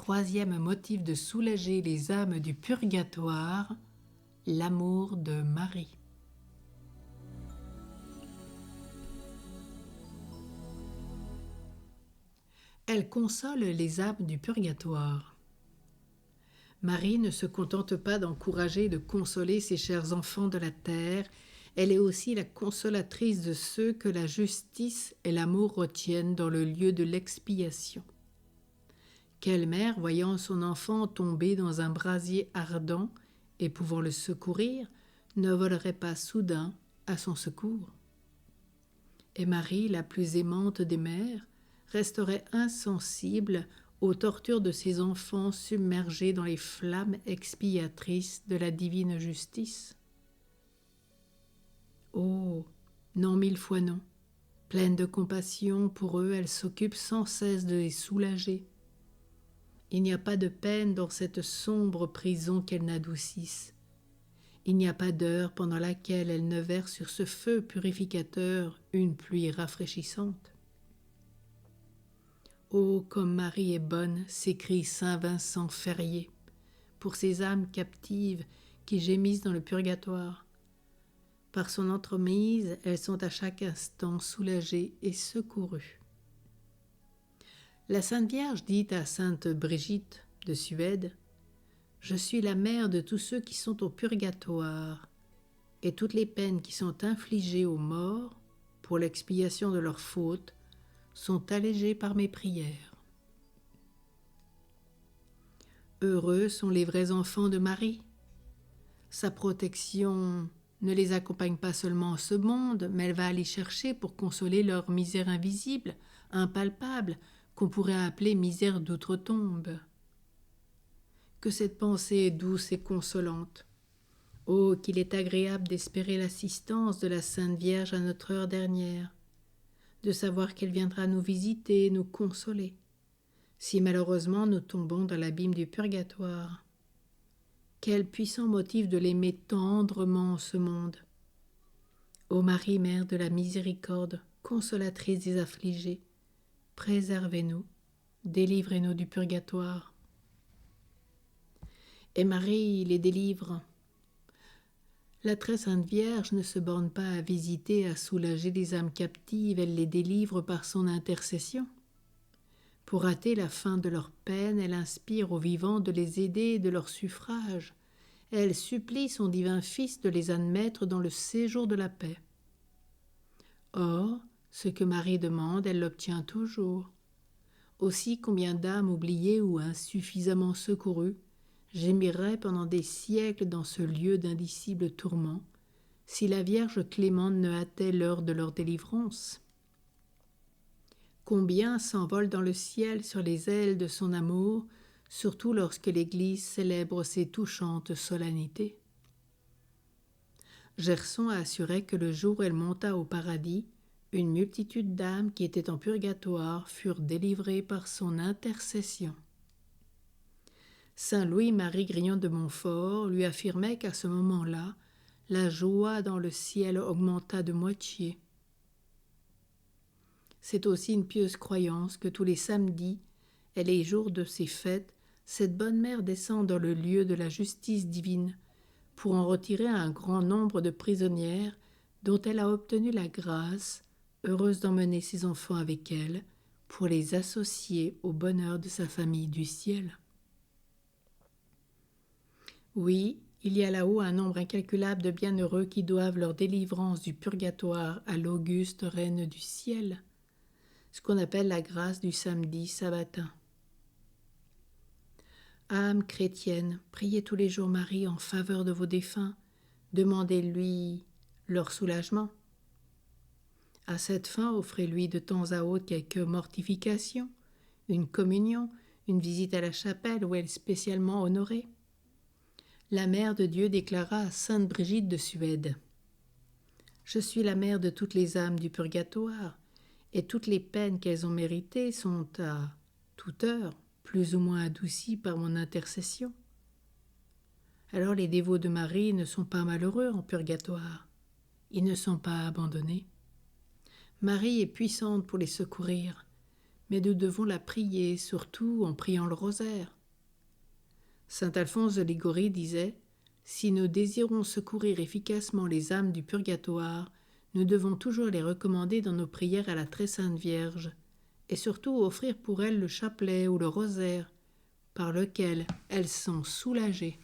troisième motif de soulager les âmes du purgatoire, l'amour de Marie. Elle console les âmes du purgatoire. Marie ne se contente pas d'encourager et de consoler ses chers enfants de la terre, elle est aussi la consolatrice de ceux que la justice et l'amour retiennent dans le lieu de l'expiation. Quelle mère, voyant son enfant tomber dans un brasier ardent et pouvant le secourir, ne volerait pas soudain à son secours? Et Marie, la plus aimante des mères, resterait insensible aux tortures de ses enfants submergés dans les flammes expiatrices de la divine justice? Oh, non, 1000 fois non. Pleine de compassion pour eux, elle s'occupe sans cesse de les soulager. Il n'y a pas de peine dans cette sombre prison qu'elle n'adoucisse. Il n'y a pas d'heure pendant laquelle elle ne verse sur ce feu purificateur une pluie rafraîchissante. Oh, comme Marie est bonne, s'écrie saint Vincent Ferrier, pour ces âmes captives qui gémissent dans le purgatoire. Par son entremise, elles sont à chaque instant soulagées et secourues. La Sainte Vierge dit à sainte Brigitte de Suède: « Je suis la mère de tous ceux qui sont au purgatoire, et toutes les peines qui sont infligées aux morts pour l'expiation de leurs fautes sont allégées par mes prières. » Heureux sont les vrais enfants de Marie. Sa protection ne les accompagne pas seulement en ce monde, mais elle va aller chercher pour consoler leur misère invisible, impalpable, qu'on pourrait appeler misère d'outre-tombe. Que cette pensée est douce et consolante. Oh, qu'il est agréable d'espérer l'assistance de la Sainte Vierge à notre heure dernière, de savoir qu'elle viendra nous visiter et nous consoler, si malheureusement nous tombons dans l'abîme du purgatoire. Quel puissant motif de l'aimer tendrement en ce monde. Ô Marie, Mère de la miséricorde, consolatrice des affligés, préservez-nous, délivrez-nous du purgatoire. Et Marie les délivre. La très sainte Vierge ne se borne pas à visiter, à soulager les âmes captives, elle les délivre par son intercession. Pour hâter la fin de leur peine, elle inspire aux vivants de les aider de leur suffrage. Elle supplie son divin Fils de les admettre dans le séjour de la paix. Or, ce que Marie demande, elle l'obtient toujours. Aussi, combien d'âmes oubliées ou insuffisamment secourues gémiraient pendant des siècles dans ce lieu d'indicibles tourments, si la Vierge clémente ne hâtait l'heure de leur délivrance. Combien s'envolent dans le ciel sur les ailes de son amour, surtout lorsque l'Église célèbre ses touchantes solennités. Gerson assurait que le jour où elle monta au paradis, une multitude d'âmes qui étaient en purgatoire furent délivrées par son intercession. Saint Louis-Marie Grignon de Montfort lui affirmait qu'à ce moment-là, la joie dans le ciel augmenta de moitié. C'est aussi une pieuse croyance que tous les samedis et les jours de ces fêtes, cette bonne mère descend dans le lieu de la justice divine pour en retirer un grand nombre de prisonnières dont elle a obtenu la grâce, heureuse d'emmener ses enfants avec elle, pour les associer au bonheur de sa famille du ciel. Oui, il y a là-haut un nombre incalculable de bienheureux qui doivent leur délivrance du purgatoire à l'auguste Reine du ciel, ce qu'on appelle la grâce du samedi sabbatin. Âme chrétienne, priez tous les jours Marie en faveur de vos défunts, demandez-lui leur soulagement. À cette fin, offrez-lui de temps à autre quelques mortifications, une communion, une visite à la chapelle où elle est spécialement honorée. La Mère de Dieu déclara à sainte Brigitte de Suède: « Je suis la mère de toutes les âmes du purgatoire, et toutes les peines qu'elles ont méritées sont à toute heure plus ou moins adoucies par mon intercession. » Alors les dévots de Marie ne sont pas malheureux en purgatoire, ils ne sont pas abandonnés. Marie est puissante pour les secourir, mais nous devons la prier, surtout en priant le rosaire. Saint Alphonse de Liguori disait « Si nous désirons secourir efficacement les âmes du purgatoire, nous devons toujours les recommander dans nos prières à la Très Sainte Vierge, et surtout offrir pour elles le chapelet ou le rosaire, par lequel elles sont soulagées.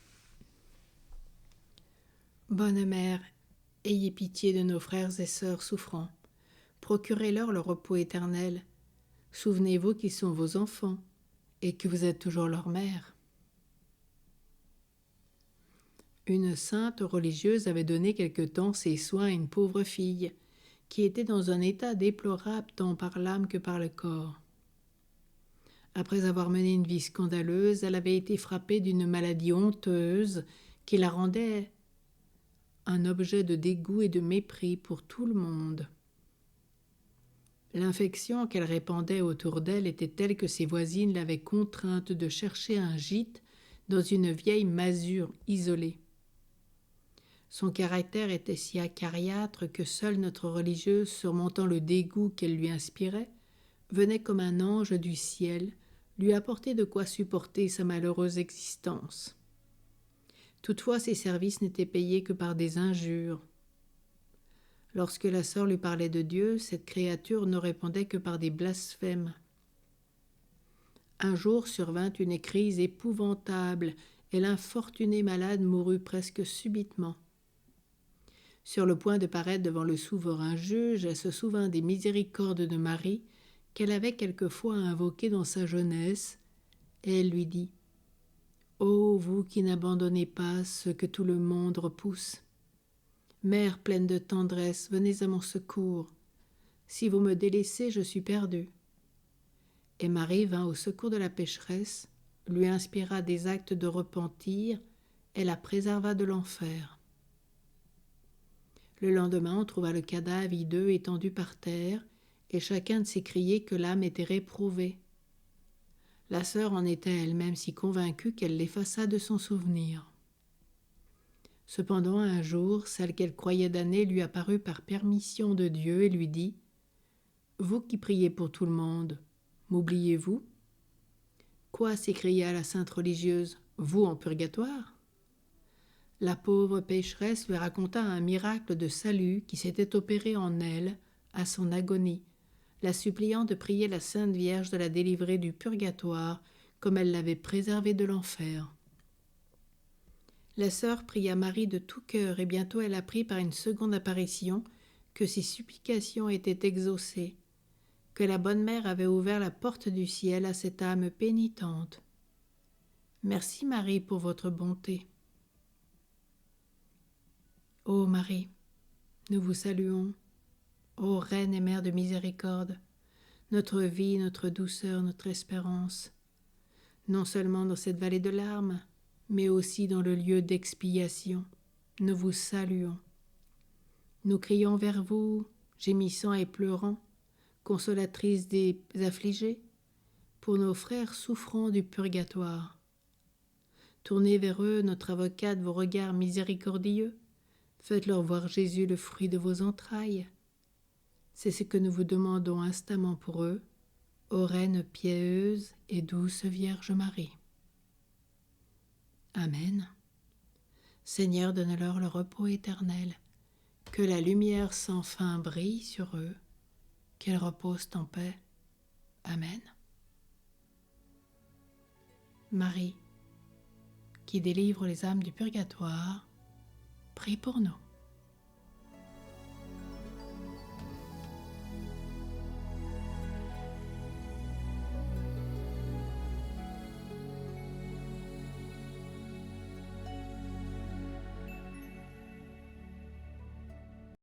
Bonne Mère, ayez pitié de nos frères et sœurs souffrants, procurez-leur le repos éternel. Souvenez-vous qu'ils sont vos enfants et que vous êtes toujours leur mère. » Une sainte religieuse avait donné quelque temps ses soins à une pauvre fille qui était dans un état déplorable tant par l'âme que par le corps. Après avoir mené une vie scandaleuse, elle avait été frappée d'une maladie honteuse qui la rendait un objet de dégoût et de mépris pour tout le monde. L'infection qu'elle répandait autour d'elle était telle que ses voisines l'avaient contrainte de chercher un gîte dans une vieille masure isolée. Son caractère était si acariâtre que seule notre religieuse, surmontant le dégoût qu'elle lui inspirait, venait comme un ange du ciel lui apporter de quoi supporter sa malheureuse existence. Toutefois, ses services n'étaient payés que par des injures. Lorsque la sœur lui parlait de Dieu, cette créature ne répondait que par des blasphèmes. Un jour survint une crise épouvantable et l'infortunée malade mourut presque subitement. Sur le point de paraître devant le souverain juge, elle se souvint des miséricordes de Marie qu'elle avait quelquefois invoquées dans sa jeunesse, et elle lui dit « Ô vous qui n'abandonnez pas ce que tout le monde repousse, Mère pleine de tendresse, venez à mon secours. Si vous me délaissez, je suis perdue. » Et Marie vint au secours de la pécheresse, lui inspira des actes de repentir et la préserva de l'enfer. Le lendemain, on trouva le cadavre hideux étendu par terre, et chacun de s'écriait que l'âme était réprouvée. La sœur en était elle-même si convaincue qu'elle l'effaça de son souvenir. Cependant, un jour, celle qu'elle croyait damnée lui apparut par permission de Dieu et lui dit « Vous qui priez pour tout le monde, m'oubliez-vous » ? « Quoi » s'écria la sainte religieuse, « vous en purgatoire ?» La pauvre pécheresse lui raconta un miracle de salut qui s'était opéré en elle à son agonie, la suppliant de prier la Sainte Vierge de la délivrer du purgatoire comme elle l'avait préservée de l'enfer. La sœur pria Marie de tout cœur et bientôt elle apprit par une seconde apparition que ses supplications étaient exaucées, que la bonne mère avait ouvert la porte du ciel à cette âme pénitente. Merci Marie pour votre bonté. Ô Marie, nous vous saluons, ô Reine et Mère de miséricorde, notre vie, notre douceur, notre espérance, non seulement dans cette vallée de larmes, mais aussi dans le lieu d'expiation. Nous vous saluons. Nous crions vers vous, gémissant et pleurant, consolatrice des affligés, pour nos frères souffrants du purgatoire. Tournez vers eux, notre avocate, vos regards miséricordieux, faites-leur voir Jésus, le fruit de vos entrailles. C'est ce que nous vous demandons instamment pour eux, ô Reine pieuse et douce Vierge Marie. Amen. Seigneur, donne-leur le repos éternel, que la lumière sans fin brille sur eux, qu'ils reposent en paix. Amen. Marie, qui délivre les âmes du purgatoire, prie pour nous.